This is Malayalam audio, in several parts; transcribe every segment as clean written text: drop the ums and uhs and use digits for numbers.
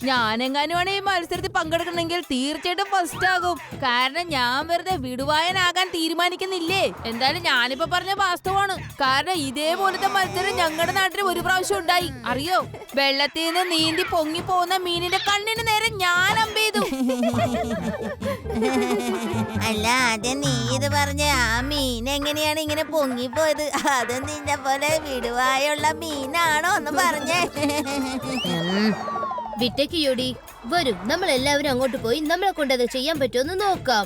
ഞാനെങ്ങാനുമാണ് ഈ മത്സരത്തിൽ പങ്കെടുക്കണമെങ്കിൽ തീർച്ചയായിട്ടും ഫസ്റ്റ് ആകും. കാരണം ഞാൻ വെറുതെ വിടുവായനാകാൻ തീരുമാനിക്കുന്നില്ലേ. എന്തായാലും ഞാനിപ്പോ പറഞ്ഞ വാസ്തവമാണ്. കാരണം ഇതേപോലത്തെ മത്സരം ഞങ്ങളുടെ നാട്ടിൽ ഒരു പ്രാവശ്യം ഉണ്ടായി. അറിയോ? വെള്ളത്തിൽ നിന്ന് നീന്തി പൊങ്ങി പോകുന്ന മീനിന്റെ കണ്ണിന് നേരെ ഞാൻ അമ്പെയ്തു. അല്ല, ആദ്യം നീ ഇത് പറഞ്ഞ ആ മീൻ എങ്ങനെയാണ് ഇങ്ങനെ പൊങ്ങിപ്പോയത്? അത് നിന്നെ പോലെ വിടുവായുള്ള മീനാണോ എന്ന് പറഞ്ഞേ? വിട്ടേക്കിയോടി, വരും. നമ്മൾ എല്ലാവരും അങ്ങോട്ട് പോയി നമ്മളെ കൊണ്ടത് ചെയ്യാൻ പറ്റുമെന്ന് നോക്കാം.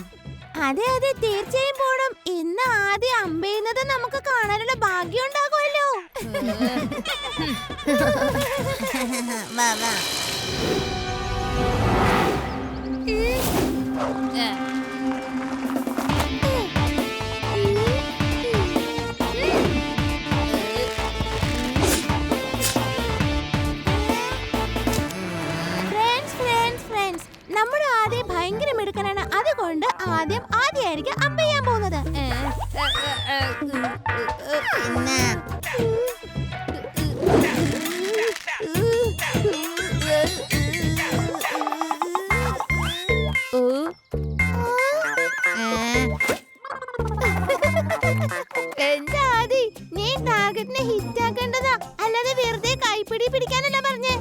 അതെ അതെ, തീർച്ചയായും പോണം. ഇന്ന് ആദ്യം അമ്പെയ്യുന്നത് നമുക്ക് കാണാനുള്ള ഭാഗ്യം ഉണ്ടാകുമല്ലോ. നമ്മുടെ ആദ്യം ഭയങ്കര മിടുക്കനാണ്. അതുകൊണ്ട് ആദ്യമായിരിക്കും അമ്പെയ്യാൻ പോകുന്നത്. എന്താ ആദി, നീ ടാർഗറ്റിനെ ഹിറ്റ് ആക്കേണ്ടതാ, അല്ലാതെ വെറുതെ കൈപ്പിടി പിടിക്കാനല്ല പറഞ്ഞേ.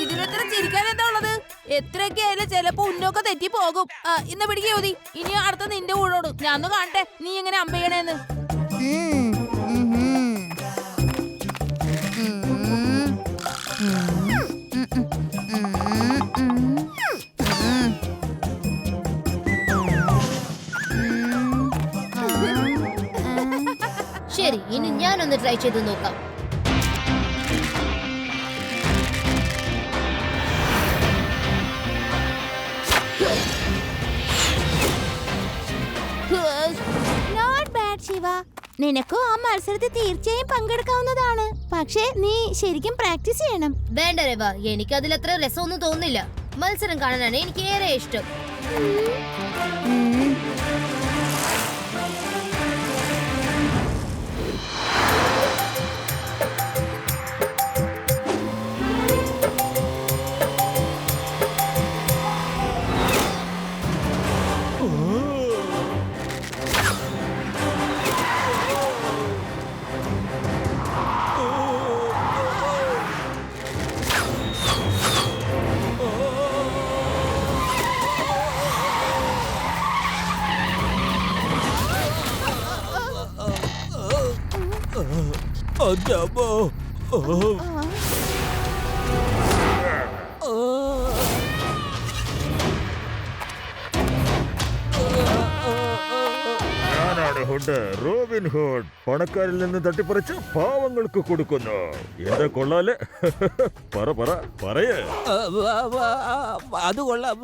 ഇതിനെത്ര ചിരിക്കാൻ എന്താ ഉള്ളത്? എത്രയൊക്കെ ആയാലും ചിലപ്പോ ഉന്നൊക്കെ തെറ്റി പോകും. ഇന്ന് പിടിക്കുക യോതി. ഇനി അടുത്ത നിന്റെ കൂടോട്. ഞാനൊന്ന് കാണട്ടെ നീ എങ്ങനെ അമ്പെയ്യണേന്ന്. ശരി, ഇനി ഞാനൊന്ന് ട്രൈ ചെയ്ത് നോക്കാം. Not bad Shiva. നിനക്കും ആ മത്സരത്തിൽ തീർച്ചയായും പങ്കെടുക്കാവുന്നതാണ്. പക്ഷേ നീ ശരിക്കും പ്രാക്ടീസ് ചെയ്യണം. വേണ്ട രവ, എനിക്ക് അതിലത്ര രസമൊന്നും തോന്നുന്നില്ല. മത്സരം കാണാനാണ് എനിക്ക് ഏറെ ഇഷ്ടം. ഞാനാണ് ഹുഡ്, റോബിൻ ഹുഡ്. പണക്കാരിൽ നിന്ന് തട്ടിപ്പറിച്ച് പാവങ്ങൾക്ക് കൊടുക്കുന്നു. എന്താ കൊള്ളാല്? പറയേ. അത് കൊള്ളാം,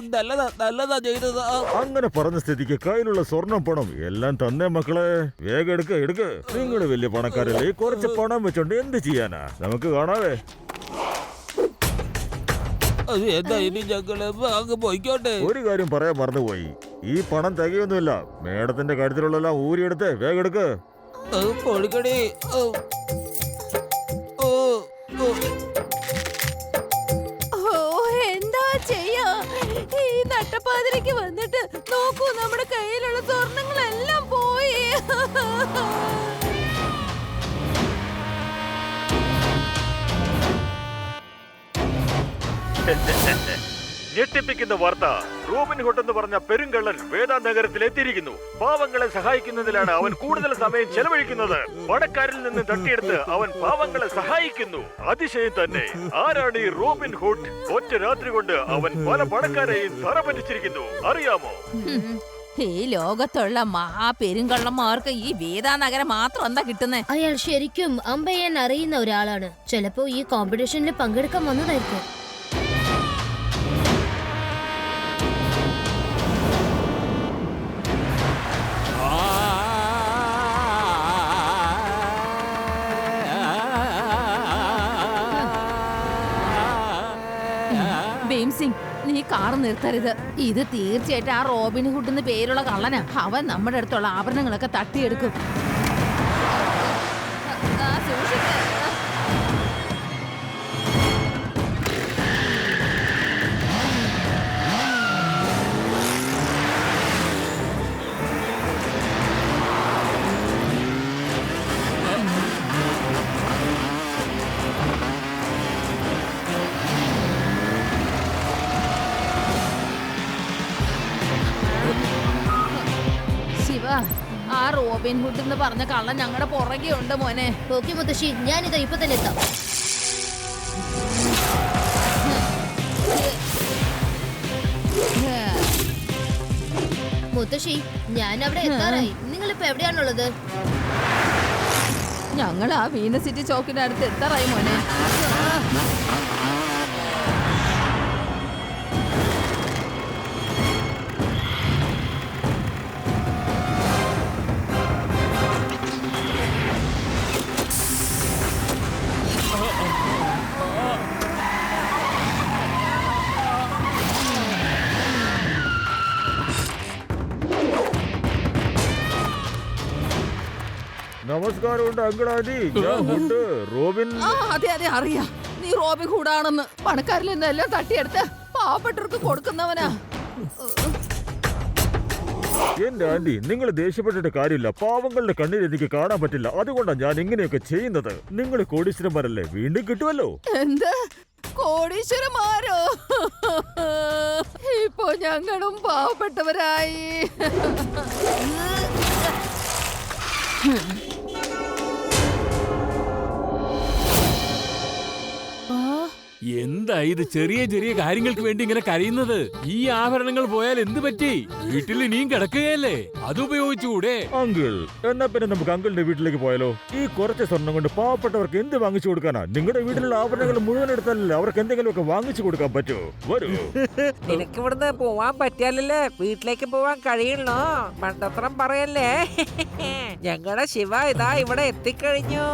നല്ലതാ ചെയ്തത്. അങ്ങനെ പറഞ്ഞ സ്ഥിതിക്ക് കയ്യിലുള്ള സ്വർണം പണം എല്ലാം തന്നെ മക്കളെ. വേഗം എടുക്ക്. നിങ്ങൾ വലിയ പണക്കാരല്ലേ, കുറച്ച് പണം വെച്ചോണ്ട് എന്ത് ചെയ്യാനാ? നമുക്ക് കാണാവേ. എന്താ ഇനി ഞങ്ങള് അങ്ങ് പോയിക്കോട്ടെ. ഒരു കാര്യം പറയാൻ മറന്നുപോയി. ഈ പണം തികയൊന്നുമില്ല. മേഡത്തിന്റെ കാര്യത്തിലുള്ളെല്ലാം ഊരിയെടുത്ത് വേഗം എടുക്ക്. കൊടുക്കടി. എന്താ ചെയ്യാ? ഈ നട്ടപ്പാതിരക്ക് വന്നിട്ട് നോക്കൂ, നമ്മുടെ കയ്യിലുള്ള സ്വർണങ്ങളെല്ലാം പോയി. ഞെട്ടിപ്പിക്കുന്ന വാർത്ത. റോബിൻഹുഡ് എന്ന് പറഞ്ഞ പെരുങ്കള്ളൻ വേദ നഗരത്തിൽ എത്തിയിരിക്കുന്നു. പാവങ്ങളെ സഹായിക്കുന്നതിലാണ് അവൻ കൂടുതൽ സമയം ചെലവഴിക്കുന്നത്. പണക്കാരിൽ നിന്ന് തട്ടിയെടുത്ത് അവൻ പാവങ്ങളെ സഹായിക്കുന്നു. അതിശയം തന്നെ. ആരാണ് ഈ റോബിൻഹുഡ്? ഒറ്റ രാത്രി കൊണ്ട് അവൻ പല പണക്കാരെയും തറപറ്റിച്ചിരിക്കുന്നു. അറിയാമോ? ഈ ലോകത്തുള്ള മഹാപെരുങ്കള്ളന്മാർക്ക് ഈ വേദാനഗരം മാത്രം എന്താ കിട്ടുന്നേ? അയാൾ ശരിക്കും അമ്പയ്യാൻ അറിയുന്ന ഒരാളാണ്. ചിലപ്പോ ഈ കോമ്പറ്റീഷനിൽ പങ്കെടുക്കാൻ വന്നതായിരിക്കും. ഭീംസിംഗ്, നീ കാർ നിർത്തരുത്. ഇത് തീർച്ചയായിട്ടും ആ റോബിൻഹുഡ് എന്ന് പേരുള്ള കള്ളനാ. അവൻ നമ്മുടെ അടുത്തുള്ള ആഭരണങ്ങളൊക്കെ തട്ടിയെടുക്കും. സൂക്ഷിക്ക്. ശിവ, ആ റോബിൻഹുഡ് എന്ന് പറഞ്ഞ കള്ളൻ ഞങ്ങളുടെ പുറകെ ഉണ്ട് മോനെ. ഓക്കെ മുത്തശ്ശി, ഞാനിതാ ഇപ്പൊ തന്നെ എത്താം. മുത്തശ്ശി, ഞാൻ അവിടെ എത്താറായി. നിങ്ങളിപ്പോ എവിടെയാണുള്ളത്? ഞങ്ങൾ ആ വീനസ് സിറ്റി ചോക്കിന്റെ അടുത്ത് എത്താറായി മോനെ. നമസ്കാരമുണ്ട് അങ്കിളാജി. ഞാൻ ഹുഡ് റോബിൻ. അതെ അതെ അറിയാം, നീ റോബിൻ ഹുഡാണെന്ന്. പണക്കാരിൽ നിന്നെല്ലാം തട്ടിയെടുത്ത് പാവപ്പെട്ടവർക്ക് കൊടുക്കുന്നവനാ. എന്റെ ആന്റി, നിങ്ങൾ ദേഷ്യപ്പെട്ടിട്ട് കാര്യമില്ല. പാവങ്ങളുടെ കണ്ണിൽ എനിക്ക് കാണാൻ പറ്റില്ല. അതുകൊണ്ടാണ് ഞാൻ ഇങ്ങനെയൊക്കെ ചെയ്യുന്നത്. നിങ്ങൾ കോടീശ്വരന്മാരല്ലേ, വീണ്ടും കിട്ടുമല്ലോ. എന്ത് കോടീശ്വരന്മാരോ? ഇപ്പൊ ഞങ്ങളും പാവപ്പെട്ടവരായി. എന്താ ഇത് ചെറിയ ചെറിയ കാര്യങ്ങൾക്ക് വേണ്ടി ഇങ്ങനെ കരയുന്നത്? ഈ ആഭരണങ്ങൾ പോയാൽ എന്ത് പറ്റി? വീട്ടിൽ ഇനിയും കിടക്കുകയല്ലേ, അത് ഉപയോഗിച്ചുകൂടെ? അങ്കിൾ, എന്നാ പിന്നെ നമുക്ക് അങ്കിളിന്റെ വീട്ടിലേക്ക് പോയാലോ? ഈ കുറച്ച് സ്വർണം കൊണ്ട് പാവപ്പെട്ടവർക്ക് എന്ത് വാങ്ങിച്ചു കൊടുക്കാനാ? നിങ്ങളുടെ വീട്ടിലുള്ള ആഭരണങ്ങൾ മുഴുവൻ എടുത്താലല്ലേ അവർക്ക് എന്തെങ്കിലുമൊക്കെ വാങ്ങിച്ചു കൊടുക്കാൻ പറ്റൂ. വരൂ. നിനക്ക് ഇവിടുന്ന് പോവാൻ പറ്റിയാലല്ലേ വീട്ടിലേക്ക് പോവാൻ കഴിയുള്ളൂ. മണ്ടത്രം പറയല്ലേ. ഞങ്ങളുടെ ശിവ ഇതാ ഇവിടെ എത്തിക്കഴിഞ്ഞു.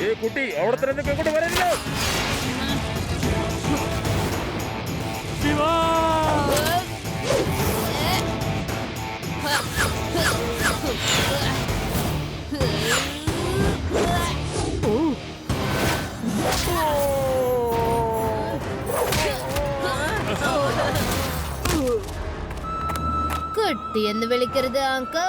ഏ കുട്ടി, അവിടെ തന്നെ നിൽക്ക്, ഇങ്ങോട്ട് വരരുത്. കുട്ടി എന്ന് വിളിക്കരുത് അങ്കിൾ.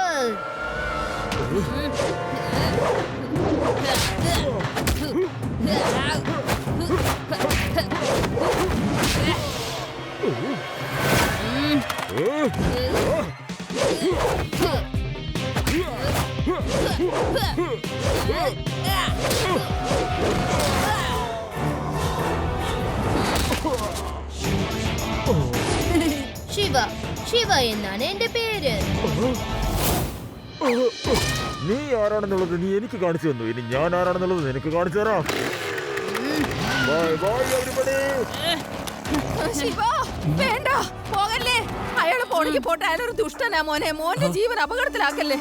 ശിവ, ശിവ എന്നാണ് എന്റെ പേര്. നീ ആരാണെന്നുള്ളത് നീ എനിക്ക് കാണിച്ചു തന്നു. ഇനി ഞാൻ ആരാണെന്നുള്ളത് നിനക്ക് കാണിച്ചു തരാം. Bye bye everybody. ശിവ, വേണ്ട, പോകല്ലേ. അയാള് പോണെങ്കിൽ പോട്ടെ. അയാളൊരു ദുഷ്ടനാ മോനെ. മോന്റെ ജീവൻ അപകടത്തിലാക്കല്ലേ.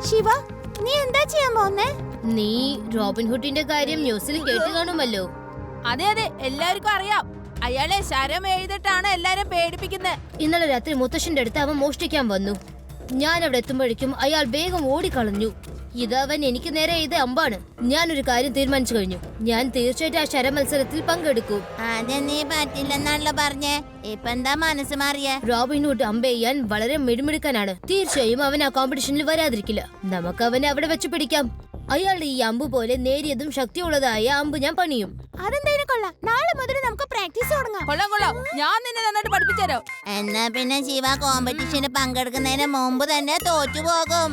ശിവ, നീ എന്താ ചെയ്യാൻ പോന്നേ? നീ റോബിൻഹുഡിന്റെ കാര്യം ന്യൂസിൽ കേട്ട് കാണുമല്ലോ. അതെ അതെ, എല്ലാവർക്കും അറിയാം. അയാളെ ശരം എഴുതിട്ടാണ് എല്ലാരും പേടിപ്പിക്കുന്നത്. ഇന്നലെ രാത്രി മുത്തശ്ശന്റെ അടുത്ത് അവൻ മോഷ്ടിക്കാൻ വന്നു. ഞാൻ അവിടെ എത്തുമ്പോഴേക്കും അയാൾ വേഗം ഓടിക്കളഞ്ഞു. ഇതവൻ എനിക്ക് നേരെ ഇത് അമ്പാണ്. ഞാനൊരു കാര്യം തീരുമാനിച്ചു കഴിഞ്ഞു. ഞാൻ തീർച്ചയായിട്ടും ആ ശരമത്സരത്തിൽ പങ്കെടുക്കും. ആദ്യം നീ പറ്റില്ലെന്നാണല്ലോ പറഞ്ഞേ. ഇപ്പൊ എന്താ മനസ്സ് മാറിയേ? റോബിൻഹുഡ് അമ്പ ചെയ്യാൻ വളരെ മിടുമിടുക്കനാണ്. തീർച്ചയായും അവൻ ആ കോമ്പറ്റീഷനിൽ വരാതിരിക്കില്ല. നമുക്ക് അവനെ അവിടെ വെച്ച് പിടിക്കാം. അയാളുടെ ഈ അമ്പ് പോലെ നേരിയതും ശക്തിയുള്ളതായ അമ്പ് ഞാൻ പണിയും. അതെന്തായാലും കൊള്ളാം. നാളെ മുതൽ നമുക്ക് പ്രാക്ടീസ് തുടങ്ങാം. കൊള്ളാം കൊള്ളാം, ഞാൻ നിന്നെ നന്നായിട്ട് പഠിപ്പിച്ചുതരാം. എന്നാ പിന്നെ ശിവ കോമ്പറ്റീഷന് പങ്കെടുക്കുന്നതിന് മുമ്പ് തന്നെ തോറ്റു പോകും.